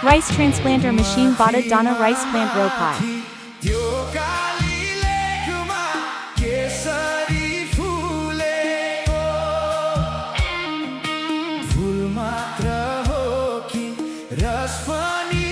Rice transplanter machine Bada Dana rice plant ropai. त्यो काली लेखमा केसरी फुलेको फुल मात्र हो कि रस पनि